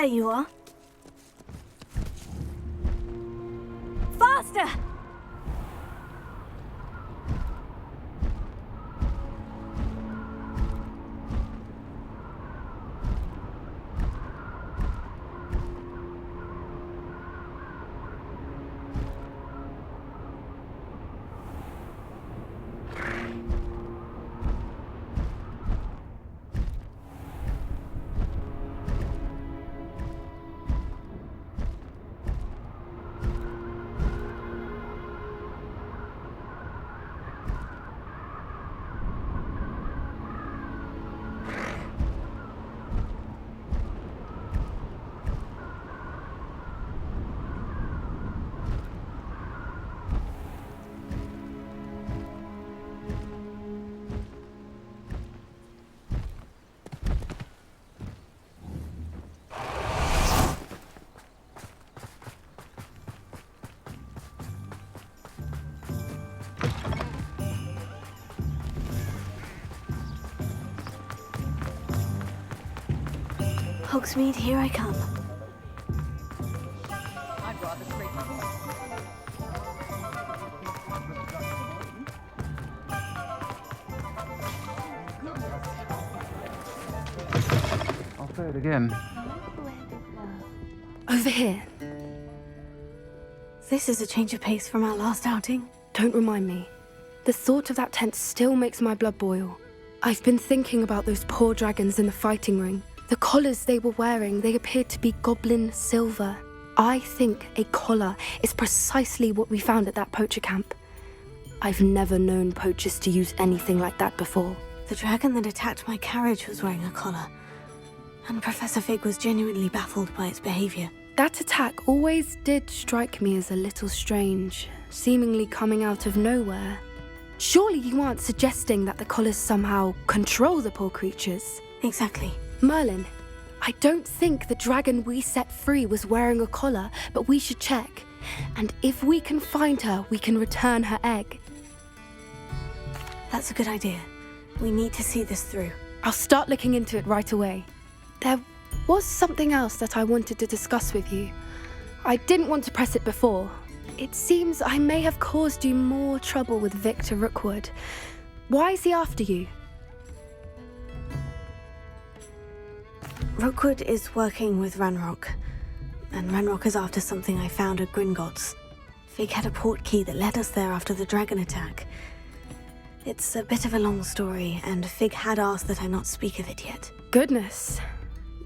There you are. Faster! Hogsmeade, here I come. I'd rather scrape my I'll say it again. Over here. This is a change of pace from our last outing. Don't remind me. The thought of that tent still makes my blood boil. I've been thinking about those poor dragons in the fighting ring. The collars they were wearing, they appeared to be goblin silver. I think a collar is precisely what we found at that poacher camp. I've never known poachers to use anything like that before. The dragon that attacked my carriage was wearing a collar, and Professor Fig was genuinely baffled by its behavior. That attack always did strike me as a little strange, seemingly coming out of nowhere. Surely you aren't suggesting that the collars somehow control the poor creatures? Exactly. Merlin, I don't think the dragon we set free was wearing a collar, but we should check. And if we can find her, we can return her egg. That's a good idea. We need to see this through. I'll start looking into it right away. There was something else that I wanted to discuss with you. I didn't want to press it before. It seems I may have caused you more trouble with Victor Rookwood. Why is he after you? Rookwood is working with Ranrok, and Ranrok is after something I found at Gringotts. Fig had a port key that led us there after the dragon attack. It's a bit of a long story, and Fig had asked that I not speak of it yet. Goodness.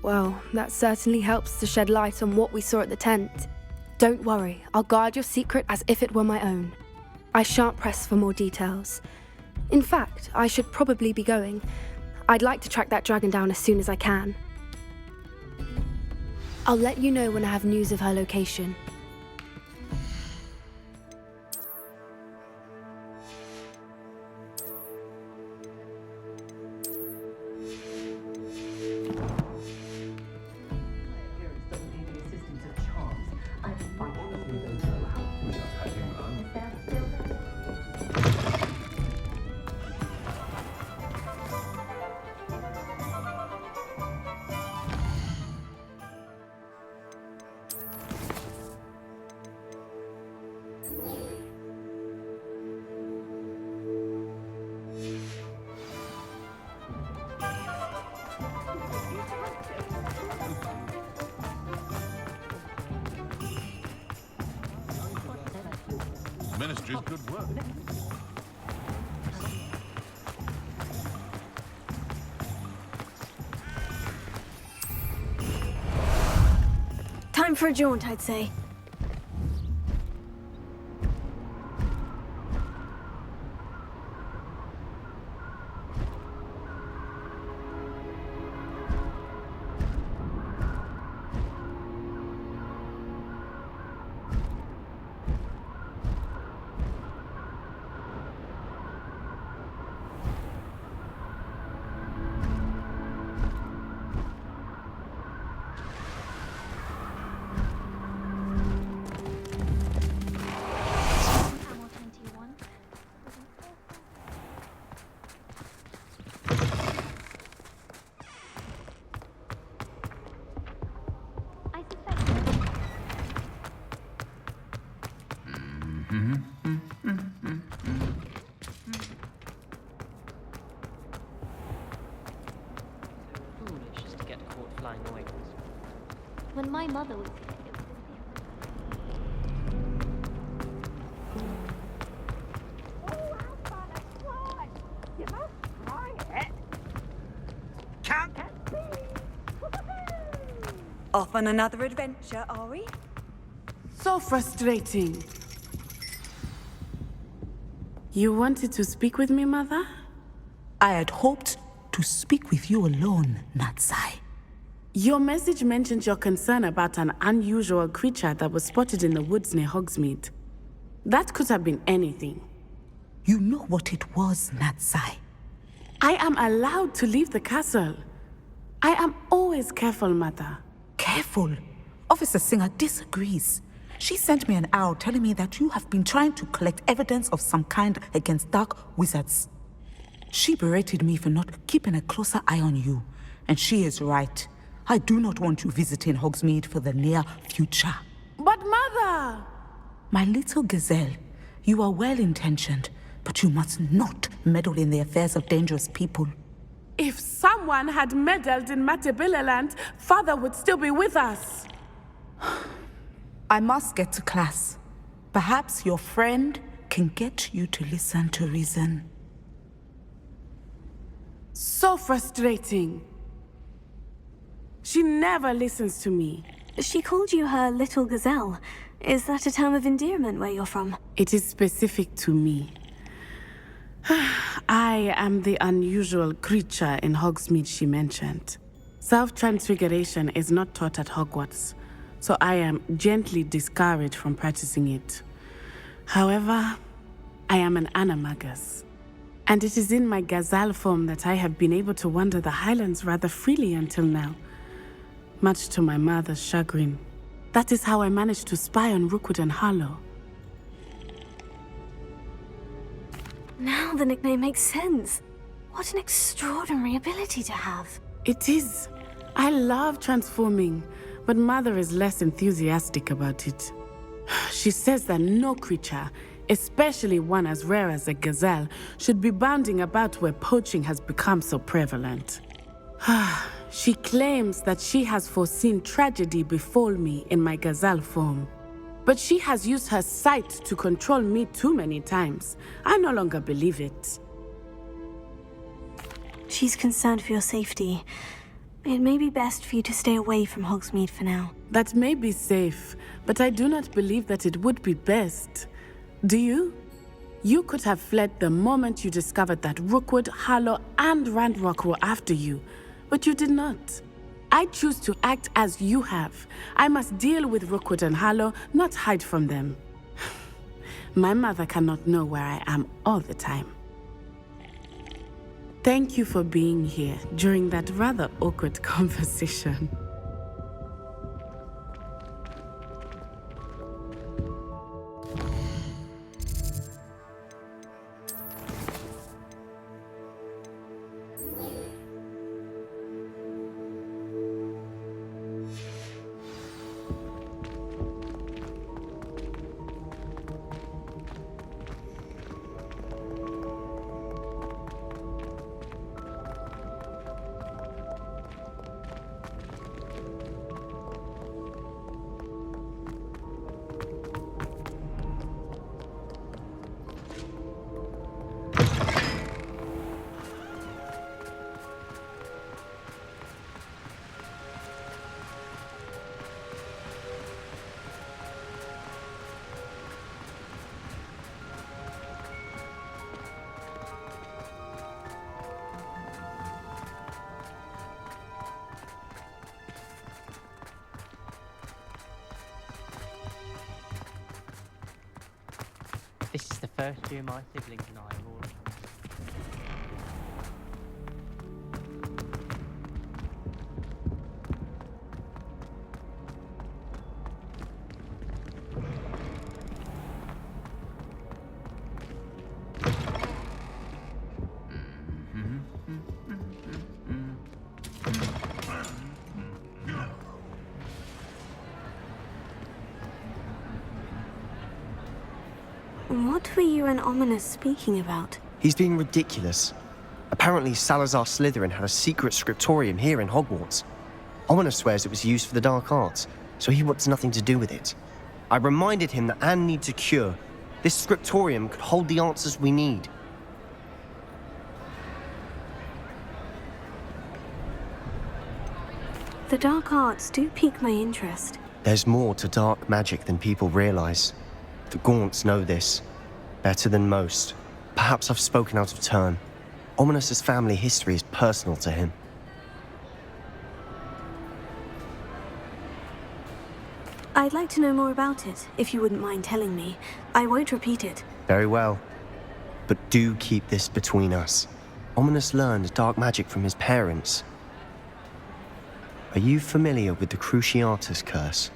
Well, that certainly helps to shed light on what we saw at the tent. Don't worry, I'll guard your secret as if it were my own. I shan't press for more details. In fact, I should probably be going. I'd like to track that dragon down as soon as I can. I'll let you know when I have news of her location. Ministry's good work. Time for a jaunt, I'd say. Foolish just to get caught flying wings. When my mother was here, Off on another adventure, are we? So frustrating. You wanted to speak with me, Mother? I had hoped to speak with you alone, Natsai. Your message mentioned your concern about an unusual creature that was spotted in the woods near Hogsmeade. That could have been anything. You know what it was, Natsai. I am allowed to leave the castle. I am always careful, Mother. Careful. Officer Singer disagrees. She sent me an owl telling me that you have been trying to collect evidence of some kind against dark wizards. She berated me for not keeping a closer eye on you, and she is right. I do not want you visiting Hogsmeade for the near future. But Mother! My little gazelle, you are well-intentioned, but you must not meddle in the affairs of dangerous people. If someone had meddled in Matabeleland, Father would still be with us. I must get to class. Perhaps your friend can get you to listen to reason. So frustrating. She never listens to me. She called you her little gazelle. Is that a term of endearment where you're from? It is specific to me. I am the unusual creature in Hogsmeade she mentioned. Self-transfiguration is not taught at Hogwarts, so I am gently discouraged from practicing it. However, I am an animagus, and it is in my gazelle form that I have been able to wander the Highlands rather freely until now, much to my mother's chagrin. That is how I managed to spy on Rookwood and Harlow. Now the nickname makes sense. What an extraordinary ability to have. It is. I love transforming, but Mother is less enthusiastic about it. She says that no creature, especially one as rare as a gazelle, should be bounding about where poaching has become so prevalent. She claims that she has foreseen tragedy befall me in my gazelle form. But she has used her sight to control me too many times. I no longer believe it. She's concerned for your safety. It may be best for you to stay away from Hogsmeade for now. That may be safe, but I do not believe that it would be best. Do you? You could have fled the moment you discovered that Rookwood, Harlow, and Ranrok were after you, but you did not. I choose to act as you have. I must deal with Rookwood and Harlow, not hide from them. My mother cannot know where I am all the time. Thank you for being here during that rather awkward conversation. This is the first year my siblings and I have all. What were you and Ominous speaking about? He's being ridiculous. Apparently, Salazar Slytherin had a secret scriptorium here in Hogwarts. Ominous swears it was used for the dark arts, so he wants nothing to do with it. I reminded him that Anne needs a cure. This scriptorium could hold the answers we need. The dark arts do pique my interest. There's more to dark magic than people realize. The Gaunts know this. Better than most. Perhaps I've spoken out of turn. Ominous's family history is personal to him. I'd like to know more about it, if you wouldn't mind telling me. I won't repeat it. Very well. But do keep this between us. Ominous learned dark magic from his parents. Are you familiar with the Cruciatus Curse?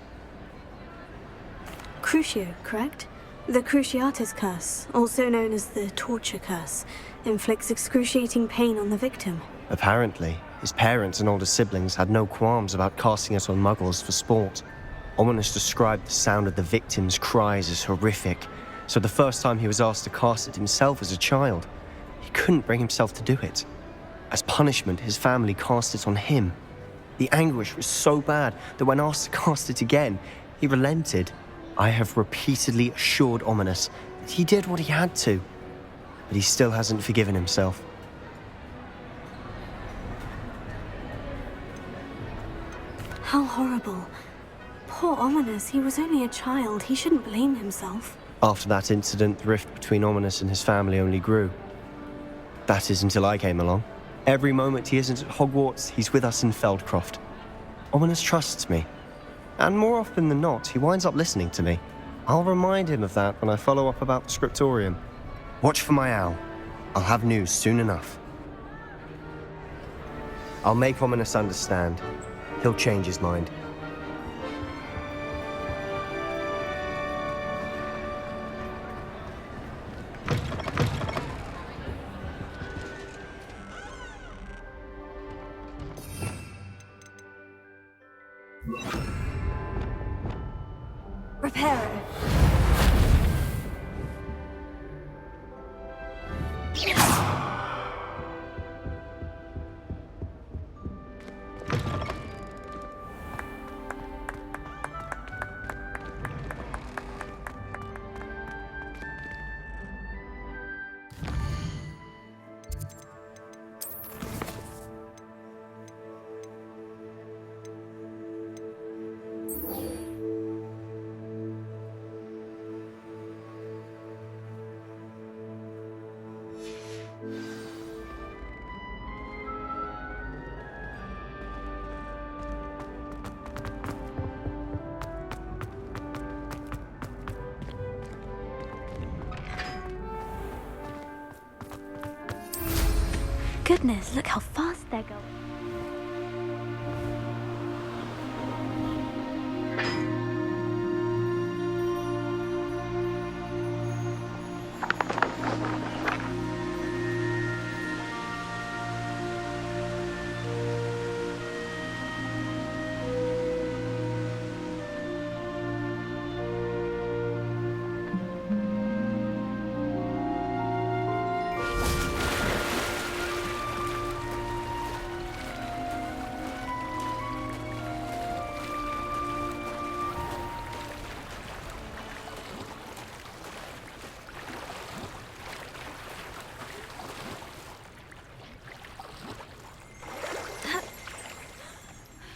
Crucio, correct? The Cruciatus Curse, also known as the Torture Curse, inflicts excruciating pain on the victim. Apparently, his parents and older siblings had no qualms about casting it on muggles for sport. Ominous described the sound of the victim's cries as horrific, so the first time he was asked to cast it himself as a child, he couldn't bring himself to do it. As punishment, his family cast it on him. The anguish was so bad that when asked to cast it again, he relented. I have repeatedly assured Ominous that he did what he had to, but he still hasn't forgiven himself. How horrible. Poor Ominous, he was only a child. He shouldn't blame himself. After that incident, the rift between Ominous and his family only grew. That is until I came along. Every moment he isn't at Hogwarts, he's with us in Feldcroft. Ominous trusts me. And more often than not, he winds up listening to me. I'll remind him of that when I follow up about the scriptorium. Watch for my owl. I'll have news soon enough. I'll make Ominous understand. He'll change his mind. Reparo. Goodness, look how fast they're going.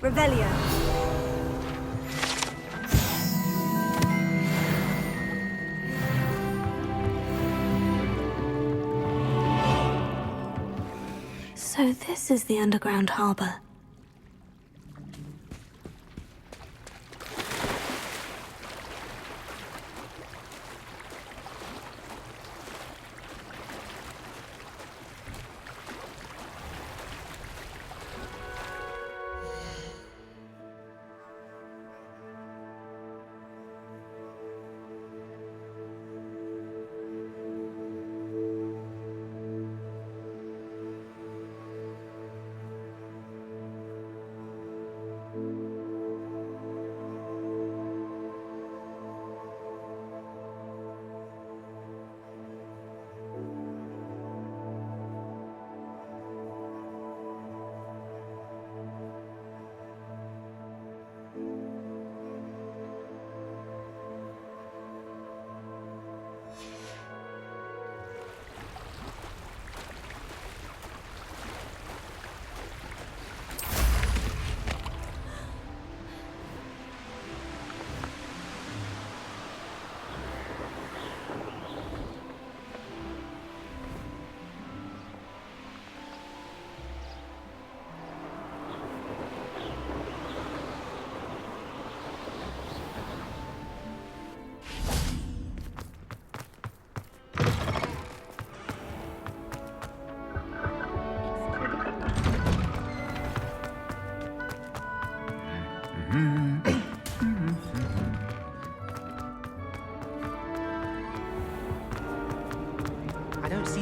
Revelio. So this is the underground harbor.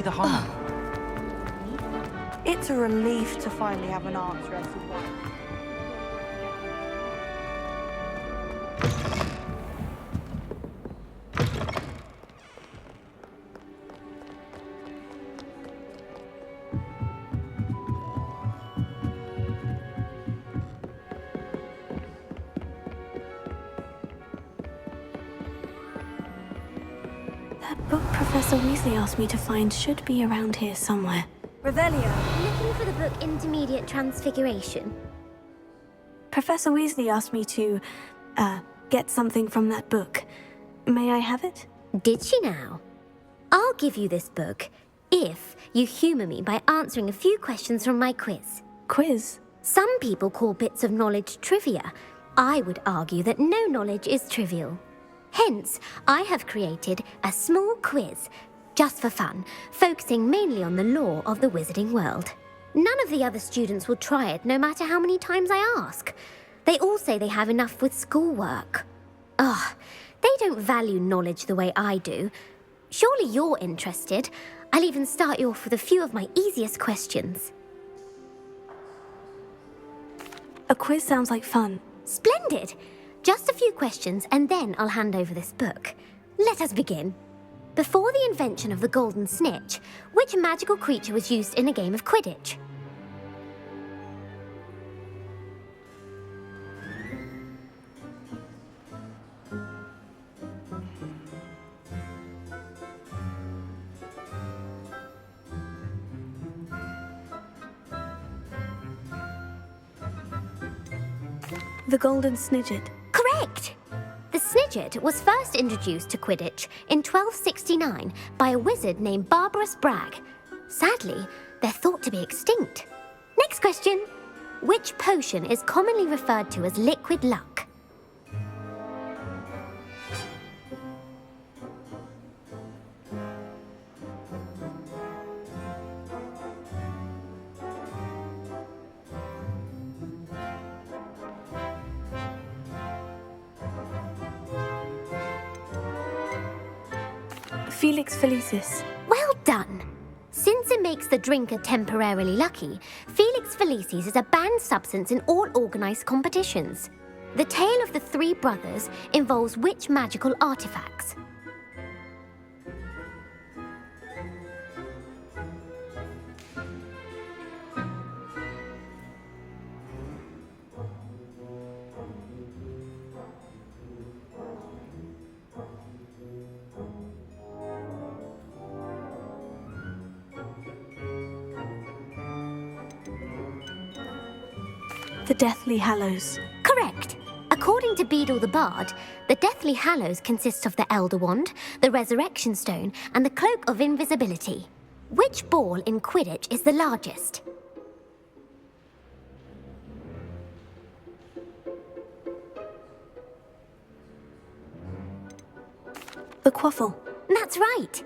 the harm? It's a relief to finally have an answer as to why. That book Professor Weasley asked me to find should be around here somewhere. Revelio. Looking for the book Intermediate Transfiguration. Professor Weasley asked me to, get something from that book. May I have it? Did she now? I'll give you this book if you humour me by answering a few questions from my quiz. Quiz? Some people call bits of knowledge trivia. I would argue that no knowledge is trivial. Hence, I have created a small quiz, just for fun, focusing mainly on the lore of the wizarding world. None of the other students will try it, no matter how many times I ask. They all say they have enough with schoolwork. Ugh, they don't value knowledge the way I do. Surely you're interested. I'll even start you off with a few of my easiest questions. A quiz sounds like fun. Splendid! Just a few questions and then I'll hand over this book. Let us begin. Before the invention of the golden snitch, which magical creature was used in a game of Quidditch? The Golden Snidget. Correct! The Snidget was first introduced to Quidditch in 1269 by a wizard named Barbarous Bragg. Sadly, they're thought to be extinct. Next question. Which potion is commonly referred to as liquid luck? Felix Felicis. Well done! Since it makes the drinker temporarily lucky, Felix Felicis is a banned substance in all organised competitions. The tale of the three brothers involves which magical artifacts? The Deathly Hallows. Correct! According to Beadle the Bard, the Deathly Hallows consists of the Elder Wand, the Resurrection Stone, and the Cloak of Invisibility. Which ball in Quidditch is the largest? The Quaffle. That's right!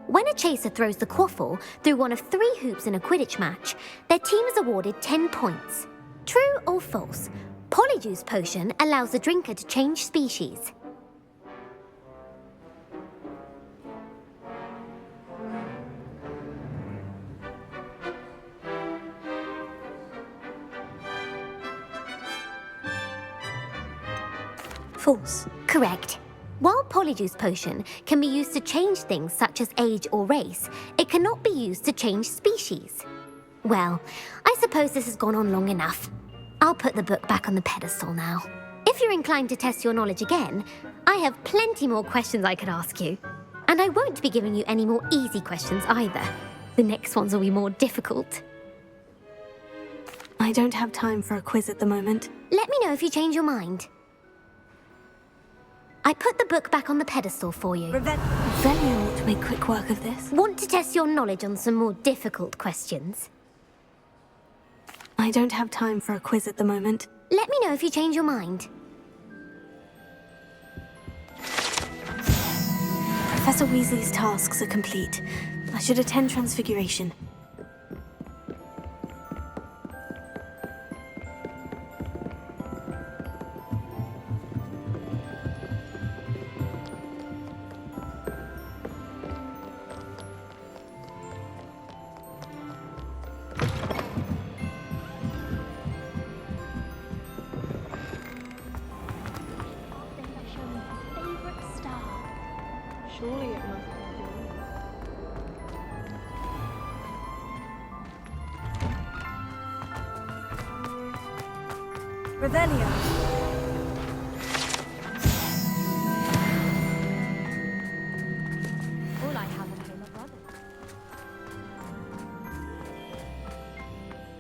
When a chaser throws the quaffle through one of 3 hoops in a Quidditch match, their team is awarded 10 points. True or false? Polyjuice potion allows the drinker to change species. False. Correct. While Polyjuice potion can be used to change things such as age or race, it cannot be used to change species. Well, I suppose this has gone on long enough. I'll put the book back on the pedestal now. If you're inclined to test your knowledge again, I have plenty more questions I could ask you. And I won't be giving you any more easy questions either. The next ones will be more difficult. I don't have time for a quiz at the moment. Let me know if you change your mind. I put the book back on the pedestal for you. Revelio ought to make quick work of this. Want to test your knowledge on some more difficult questions? I don't have time for a quiz at the moment. Let me know if you change your mind. Professor Weasley's tasks are complete. I should attend Transfiguration. Surely it must be. Revelio. All I have at home are brothers.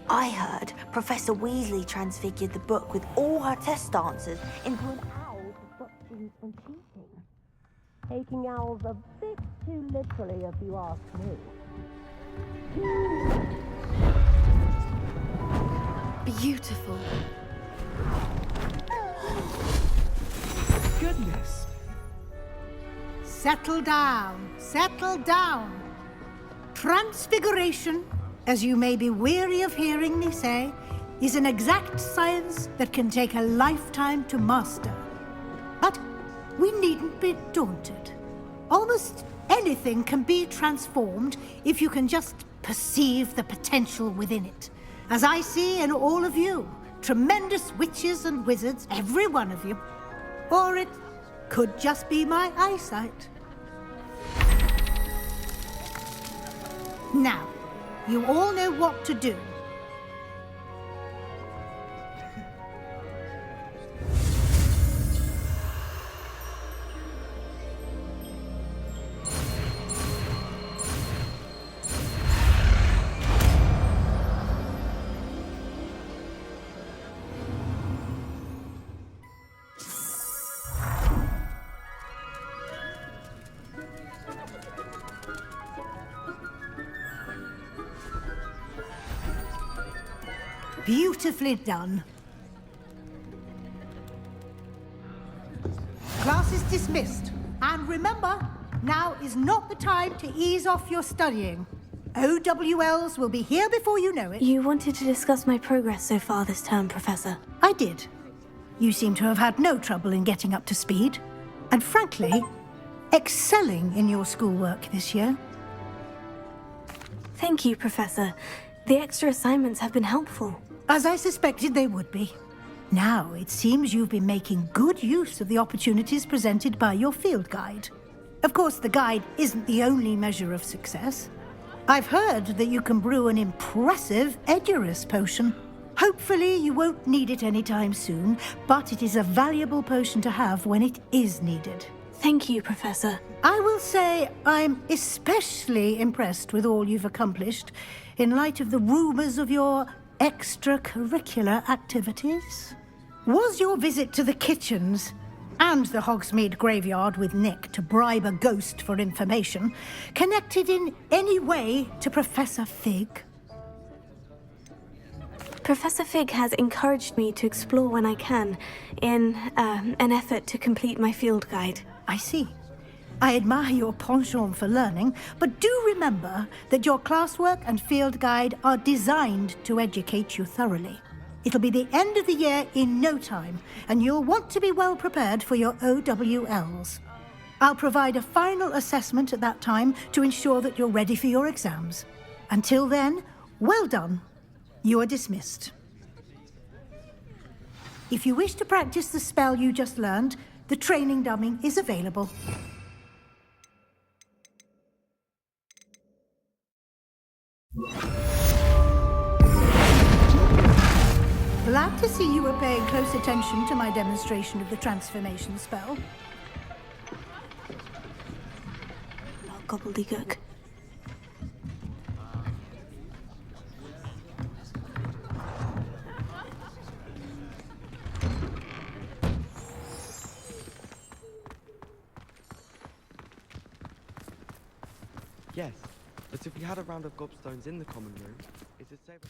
I heard Professor Weasley transfigured the book with all her test answers into an owl to stop students from cheating. Taking owls a bit too literally, if you ask me. Beautiful. Goodness. Settle down. Settle down. Transfiguration, as you may be weary of hearing me say, is an exact science that can take a lifetime to master. But we needn't be daunted. Almost anything can be transformed if you can just perceive the potential within it. As I see in all of you, tremendous witches and wizards, every one of you. Or it could just be my eyesight. Now, you all know what to do. Beautifully done. Class is dismissed. And remember, now is not the time to ease off your studying. OWLs will be here before you know it. You wanted to discuss my progress so far this term, Professor. I did. You seem to have had no trouble in getting up to speed. And frankly, excelling in your schoolwork this year. Thank you, Professor. The extra assignments have been helpful. As I suspected they would be. Now, it seems you've been making good use of the opportunities presented by your field guide. Of course, the guide isn't the only measure of success. I've heard that you can brew an impressive Edurus potion. Hopefully, you won't need it anytime soon, but it is a valuable potion to have when it is needed. Thank you, Professor. I will say I'm especially impressed with all you've accomplished in light of the rumors of your extracurricular activities. Was your visit to the kitchens and the Hogsmeade graveyard with Nick to bribe a ghost for information connected in any way to Professor Fig? Professor Fig has encouraged me to explore when I can in an effort to complete my field guide. I see. I admire your penchant for learning, but do remember that your classwork and field guide are designed to educate you thoroughly. It'll be the end of the year in no time, and you'll want to be well prepared for your OWLs. I'll provide a final assessment at that time to ensure that you're ready for your exams. Until then, well done. You are dismissed. If you wish to practice the spell you just learned, the training dummy is available. Glad to see you were paying close attention to my demonstration of the transformation spell. Gobbledegook. Yes, but if we had a round of gobstones in the common room, is it safe?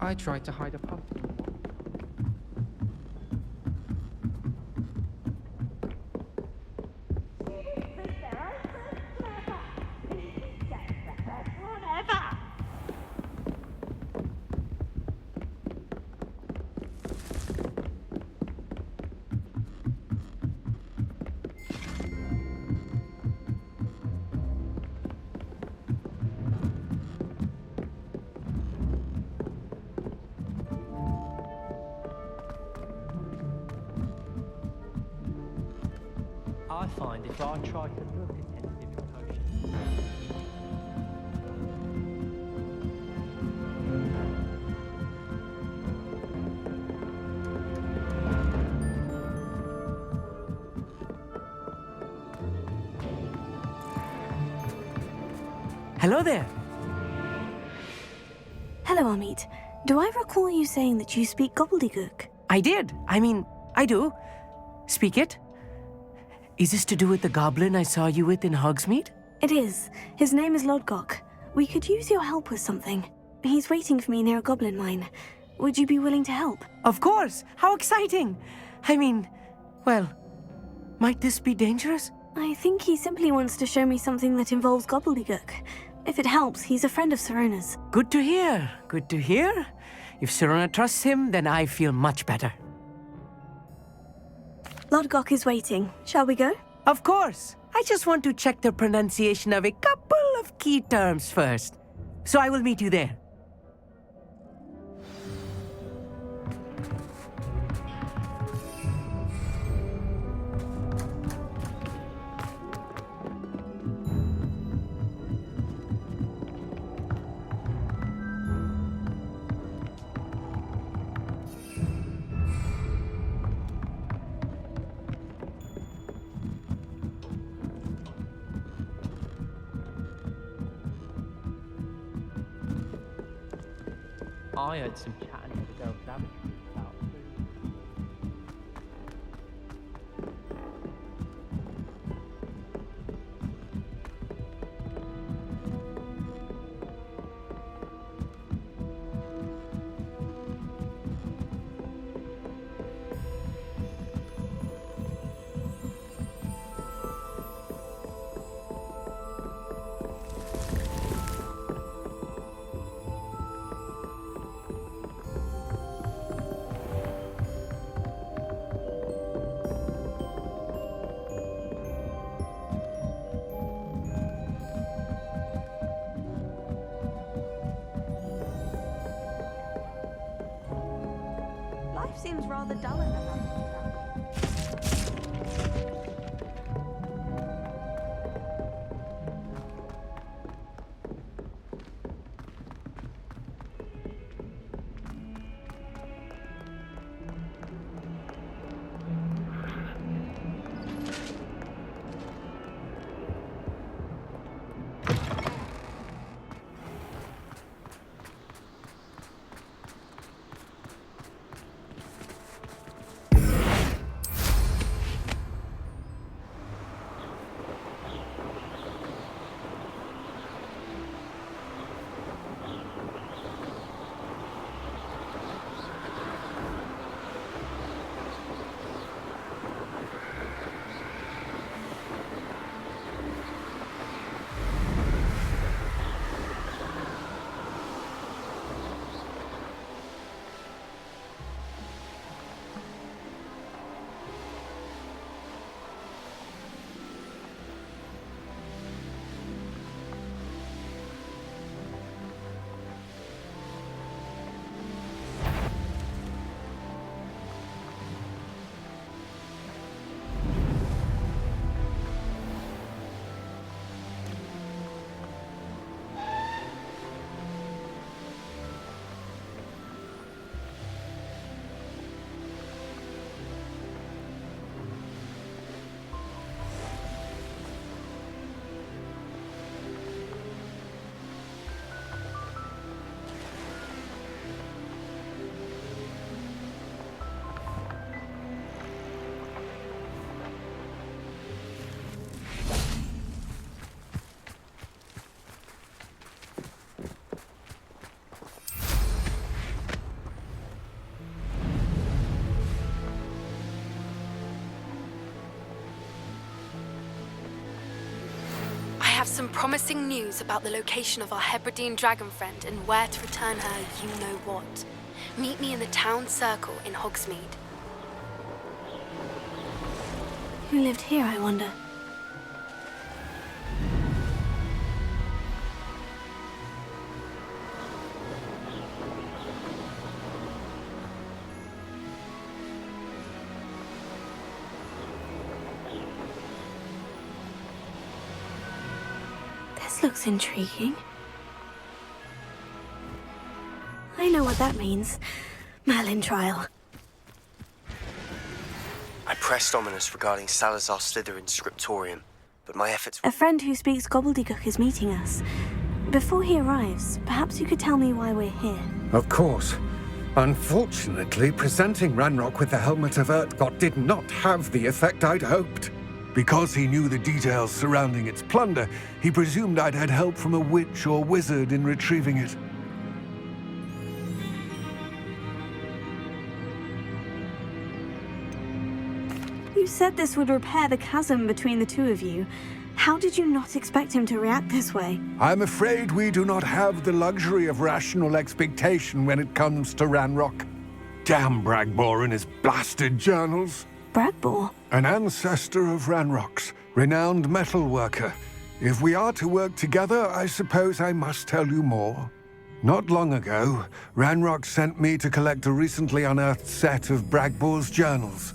I tried to hide a pumpkin. I find if I try to look attentive in potions, Hello there. Hello, Amit. Do I recall you saying that you speak Gobbledegook? I did. I do. Speak it. Is this to do with the goblin I saw you with in Hogsmeade? It is. His name is Lodgok. We could use your help with something. He's waiting for me near a goblin mine. Would you be willing to help? Of course. How exciting. Well, might this be dangerous? I think he simply wants to show me something that involves Gobbledegook. If it helps, he's a friend of Serona's. Good to hear. Good to hear. If Serona trusts him, then I feel much better. Lodgok is waiting. Shall we go? Of course. I just want to check the pronunciation of a couple of key terms first. So I will meet you there. I heard some chatting in the girls' lavatory about food. Life seems rather dull in the house. some promising news about the location of our Hebridean dragon friend and where to return her you-know-what. Meet me in the town circle in Hogsmeade. Who lived here, I wonder? This looks intriguing. I know what that means. Merlin trial. I pressed Ominous regarding Salazar Slytherin's scriptorium, but my efforts... A friend who speaks Gobbledegook is meeting us. Before he arrives, perhaps you could tell me why we're here. Of course. Unfortunately, presenting Ranrok with the Helmet of Urtkot did not have the effect I'd hoped. Because he knew the details surrounding its plunder, he presumed I'd had help from a witch or wizard in retrieving it. You said this would repair the chasm between the two of you. How did you not expect him to react this way? I'm afraid we do not have the luxury of rational expectation when it comes to Ranrok. Damn Bragbor and his blasted journals. Bragbor? An ancestor of Ranrock's, renowned metal worker. If we are to work together, I suppose I must tell you more. Not long ago, Ranrok sent me to collect a recently unearthed set of Bragbor's journals.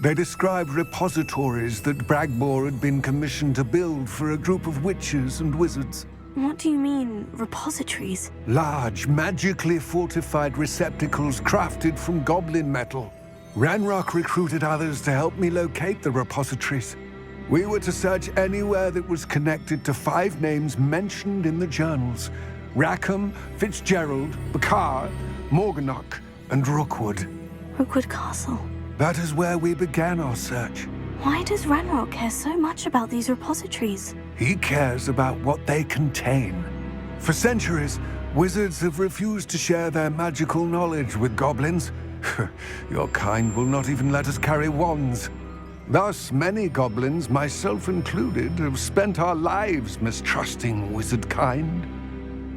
They described repositories that Bragbor had been commissioned to build for a group of witches and wizards. What do you mean, repositories? Large, magically fortified receptacles crafted from goblin metal. Ranrok recruited others to help me locate the repositories. We were to search anywhere that was connected to 5 names mentioned in the journals: Rackham, Fitzgerald, Bakar, Morganach, and Rookwood. Rookwood Castle. That is where we began our search. Why does Ranrok care so much about these repositories? He cares about what they contain. For centuries, wizards have refused to share their magical knowledge with goblins. Your kind will not even let us carry wands. Thus, many goblins, myself included, have spent our lives mistrusting wizard kind.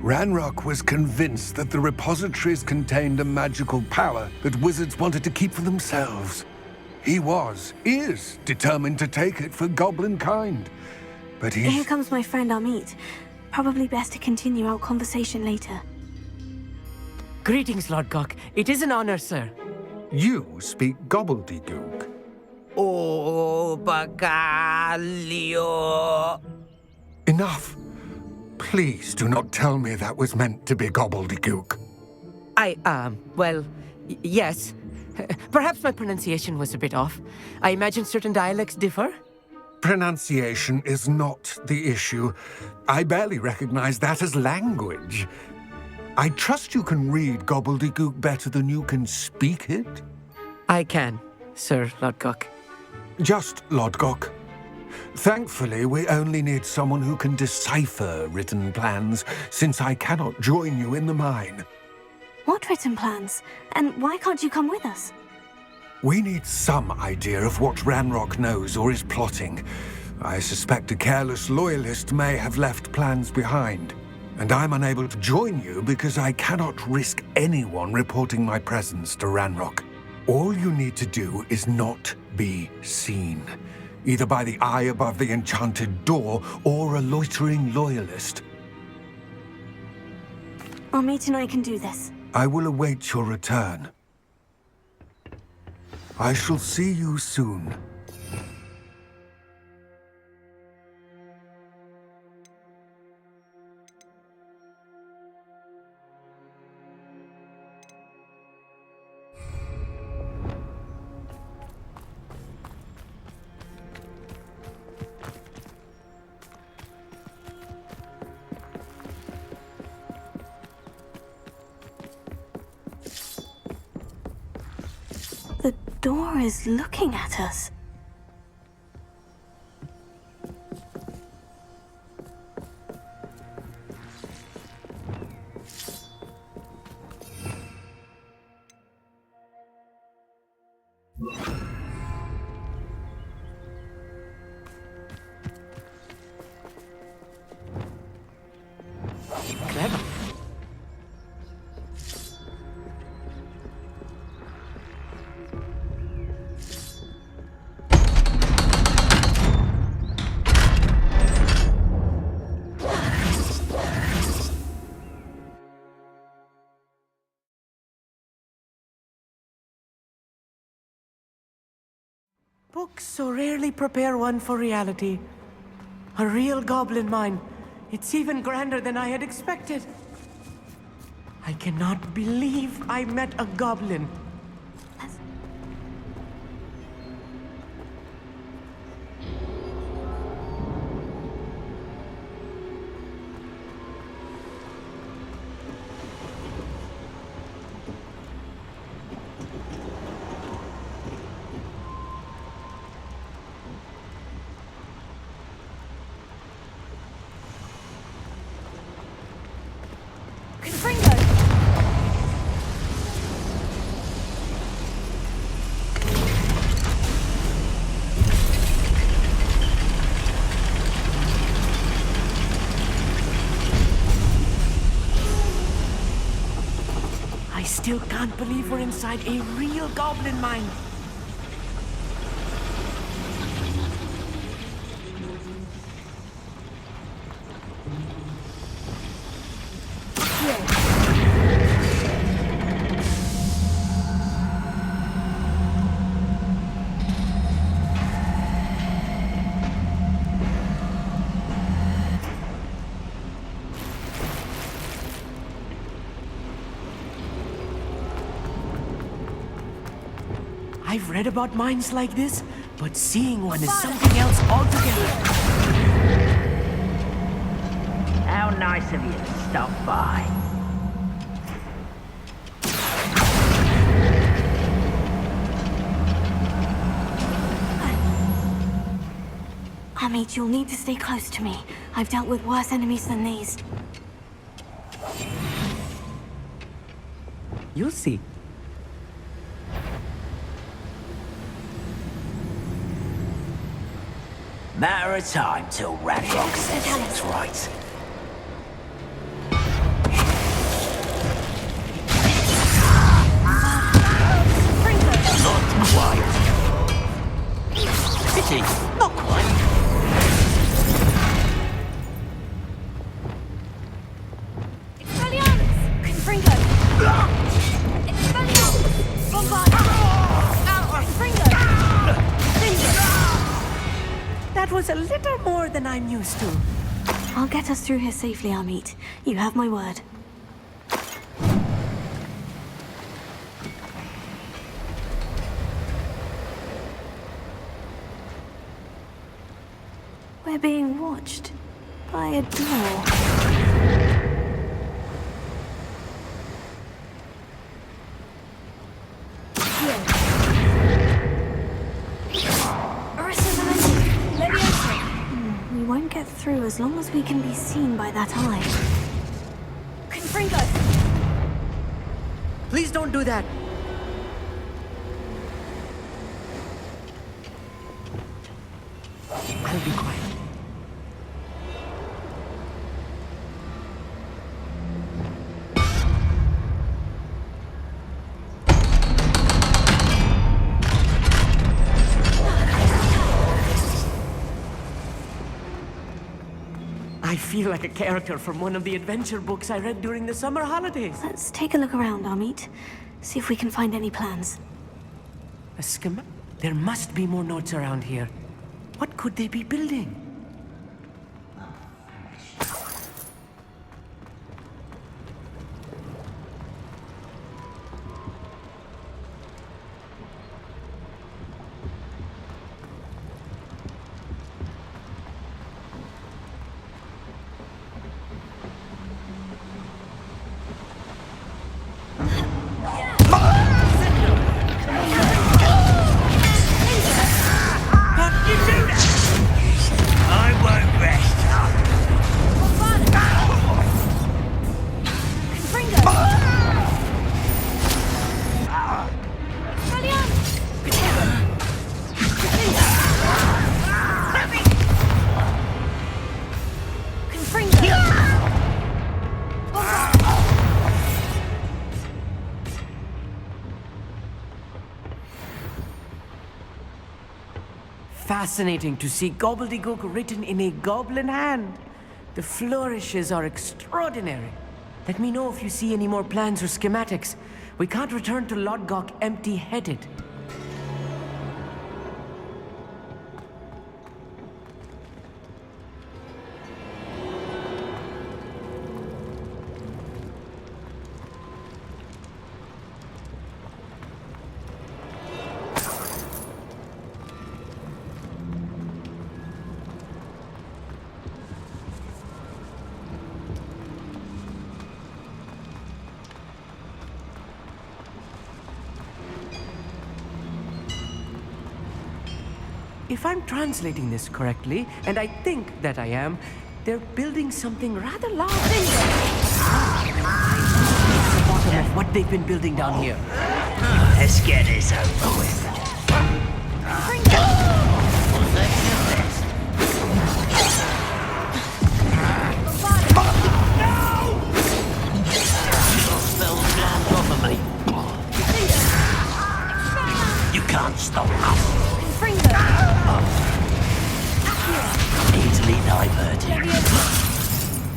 Ranrok was convinced that the repositories contained a magical power that wizards wanted to keep for themselves. He is determined to take it for goblin kind. But Here comes my friend Amit. Probably best to continue our conversation later. Greetings, Lodgok. It is an honor, sir. You speak Gobbledegook. Oh, Bagalio. Enough. Please do not tell me that was meant to be Gobbledegook. Well, yes. Perhaps my pronunciation was a bit off. I imagine certain dialects differ? Pronunciation is not the issue. I barely recognize that as language. I trust you can read Gobbledegook better than you can speak it? I can, Sir Lodgok. Just Lodgok. Thankfully, we only need someone who can decipher written plans, since I cannot join you in the mine. What written plans? And why can't you come with us? We need some idea of what Ranrok knows or is plotting. I suspect a careless loyalist may have left plans behind. And I'm unable to join you because I cannot risk anyone reporting my presence to Ranrok. All you need to do is not be seen, either by the eye above the enchanted door or a loitering loyalist. Amit and I can do this. I will await your return. I shall see you soon. The door is looking at us. Books so rarely prepare one for reality. A real goblin mine. It's even grander than I had expected. I cannot believe I met a goblin. I still can't believe we're inside a real goblin mine. I've read about mines like this, but seeing one is something else altogether. How nice of you to stop by. Amit, you'll need to stay close to me. I've dealt with worse enemies than these. You'll see. Matter of time till Ranrok says it's right. Not quite. Pity, not quite. Expelliarmus! Confringo! Expelliarmus! Bombard! Confringo! That was a little more than I'm used to. I'll get us through here safely, Amit. You have my word. We're being watched by a door. We won't get through as long as we can be seen by that eye. Confringo! Please don't do that. I'll be quiet. I feel like a character from one of the adventure books I read during the summer holidays. Let's take a look around, Amit. See if we can find any plans. A schema? There must be more notes around here. What could they be building? Fascinating to see Gobbledegook written in a goblin hand. The flourishes are extraordinary. Let me know if you see any more plans or schematics. We can't return to Lodgok empty-headed. If I'm translating this correctly, and I think that I am, they're building something rather large. It's the bottom of what they've been building down here. Let's get this over with. You can't stop us. Easily diverted.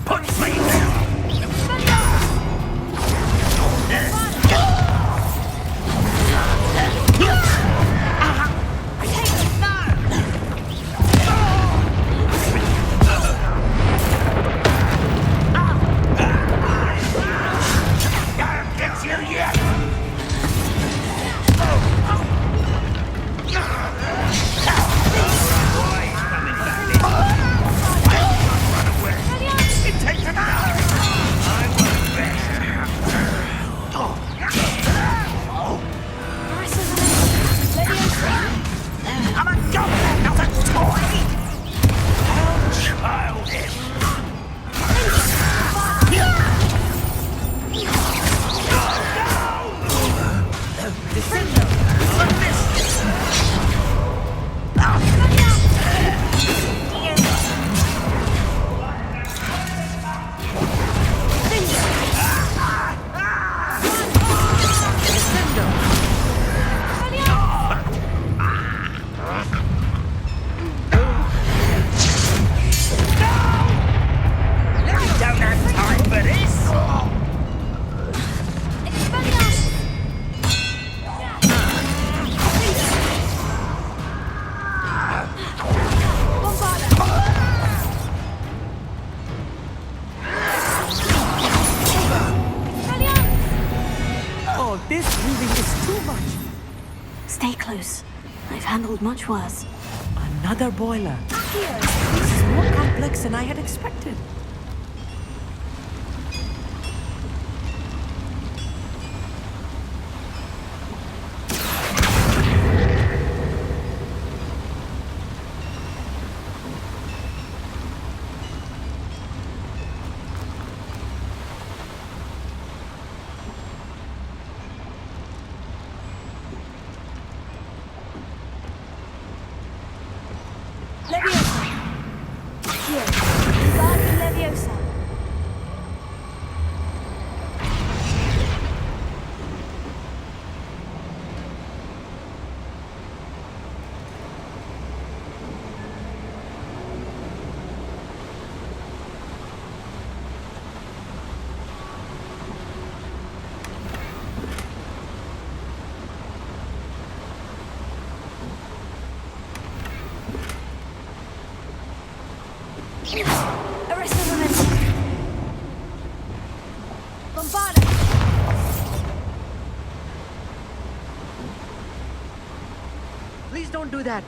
Put me down. Stay close. I've handled much worse. Another boiler. This is more complex than I had expected. Please don't do that.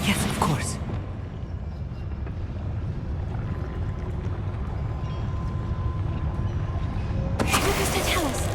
Yes, of course. What does that tell us?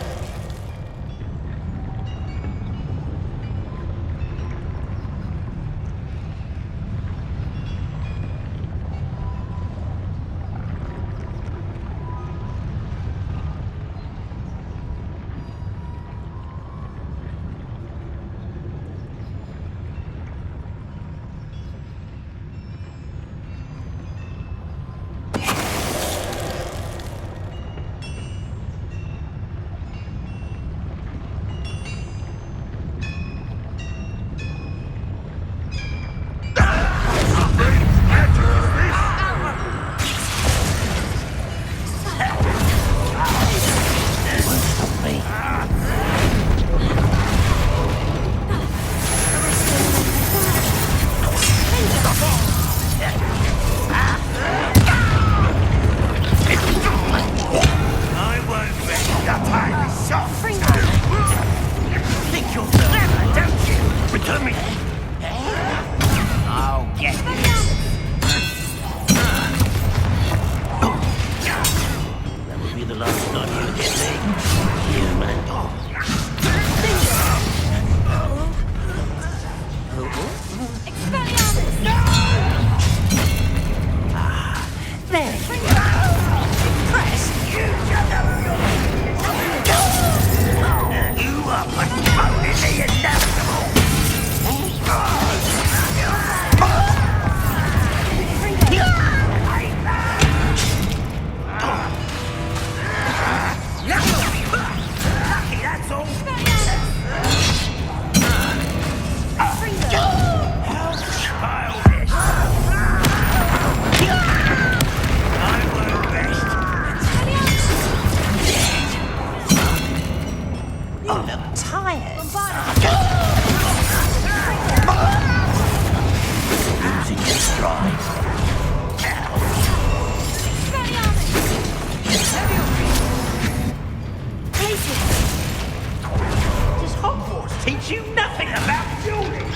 teach you nothing about dueling.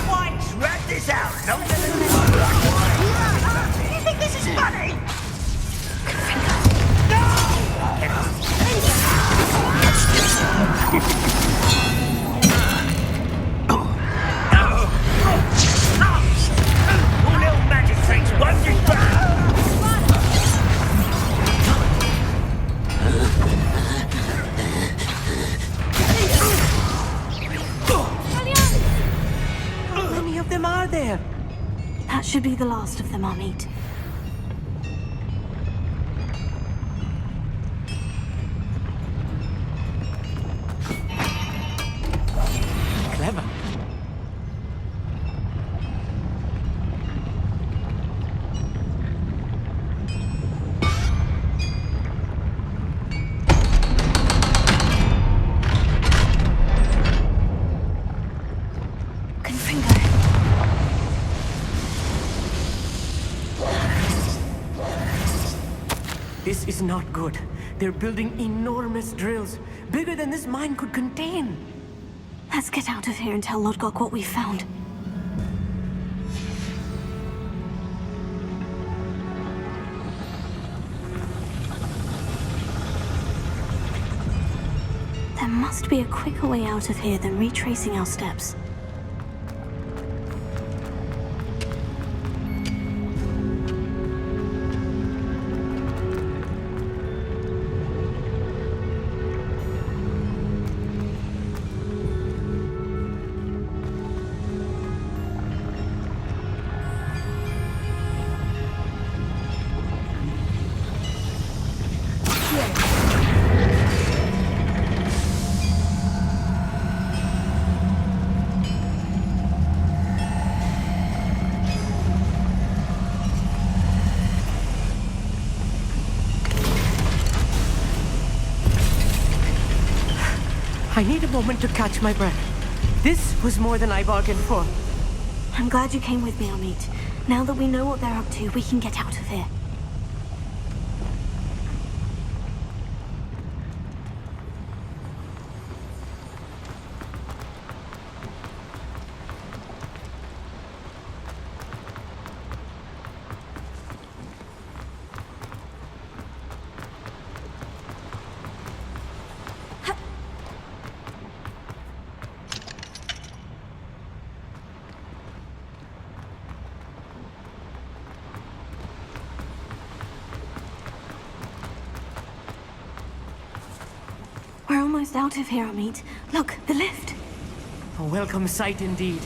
Why drag this out? No. You think this is funny? All little magistrates wondering back. How many of them are there? That should be the last of them, Amit. Clever. This is not good. They're building enormous drills, bigger than this mine could contain. Let's get out of here and tell Lodgok what we found. There must be a quicker way out of here than retracing our steps. I need a moment to catch my breath. This was more than I bargained for. I'm glad you came with me, Amit. Now that we know what they're up to, we can get out of here. We're almost out of here, Amit. Look, the lift. A welcome sight indeed.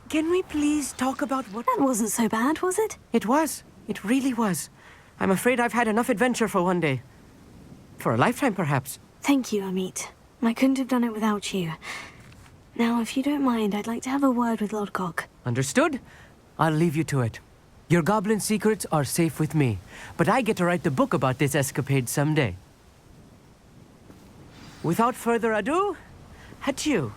Can we please talk about what... That wasn't so bad, was it? It was. It really was. I'm afraid I've had enough adventure for one day. For a lifetime, perhaps. Thank you, Amit. I couldn't have done it without you. Now, if you don't mind, I'd like to have a word with Lodgok. Understood? I'll leave you to it. Your goblin secrets are safe with me, but I get to write the book about this escapade someday. Without further ado, adieu.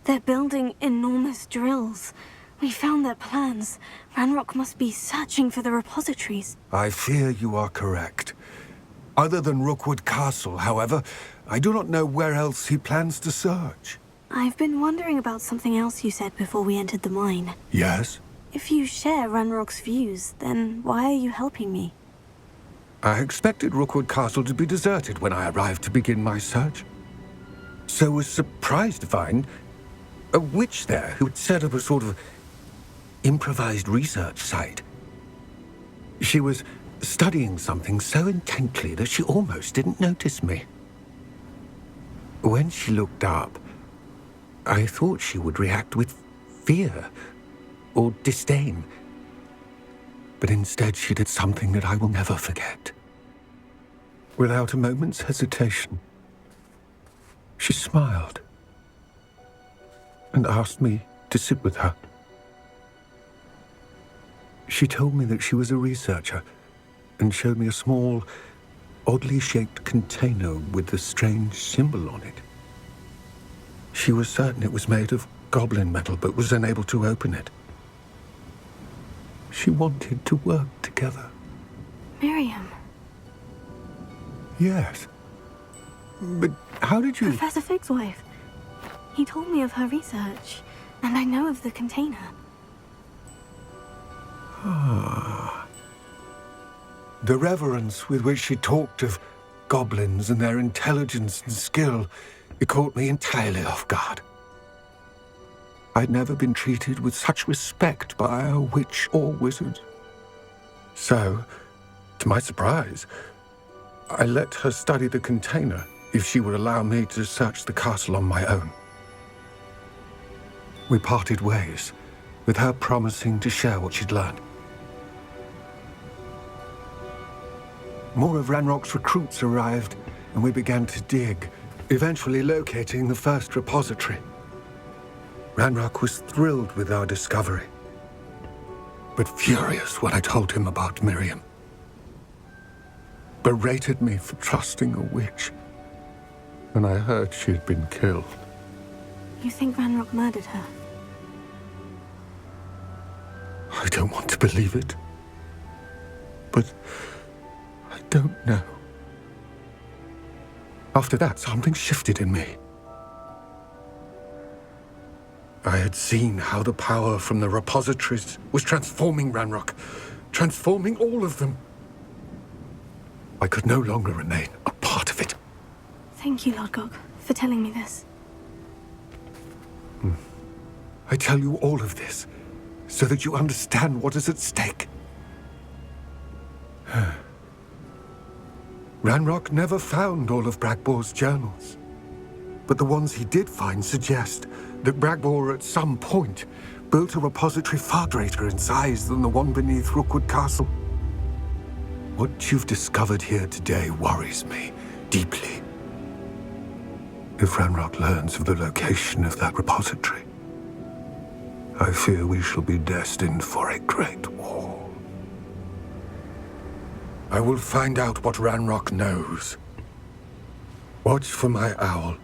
They're building enormous drills. We found their plans. Ranrok must be searching for the repositories. I fear you are correct. Other than Rookwood Castle, however, I do not know where else he plans to search. I've been wondering about something else you said before we entered the mine. Yes? If you share Ranrok's views, then why are you helping me? I expected Rookwood Castle to be deserted when I arrived to begin my search. So was surprised to find a witch there who had set up a sort of improvised research site. She was studying something so intently that she almost didn't notice me. When she looked up, I thought she would react with fear or disdain. But instead she did something that I will never forget. Without a moment's hesitation, she smiled and asked me to sit with her. She told me that she was a researcher and showed me a small, oddly shaped container with a strange symbol on it. She was certain it was made of goblin metal, but was unable to open it. She wanted to work together. Miriam. Yes. But how did you... Professor Fig's wife. He told me of her research, and I know of the container. Ah. The reverence with which she talked of goblins and their intelligence and skill, it caught me entirely off guard. I'd never been treated with such respect by a witch or wizard. So, to my surprise, I let her study the container if she would allow me to search the castle on my own. We parted ways, with her promising to share what she'd learned. More of Ranrok's recruits arrived, and we began to dig, eventually locating the first repository. Ranrok was thrilled with our discovery, but furious when I told him about Miriam. Berated me for trusting a witch, and I heard she had been killed. You think Ranrok murdered her? I don't want to believe it, but I don't know. After that, something shifted in me. I had seen how the power from the repositories was transforming Ranrok, transforming all of them. I could no longer remain a part of it. Thank you, Lodgok, for telling me this. I tell you all of this so that you understand what is at stake. Ranrok never found all of Bragbor's journals, but the ones he did find suggest that Bragbor at some point built a repository far greater in size than the one beneath Rookwood Castle. What you've discovered here today worries me deeply. If Ranrok learns of the location of that repository, I fear we shall be destined for a great war. I will find out what Ranrok knows. Watch for my owl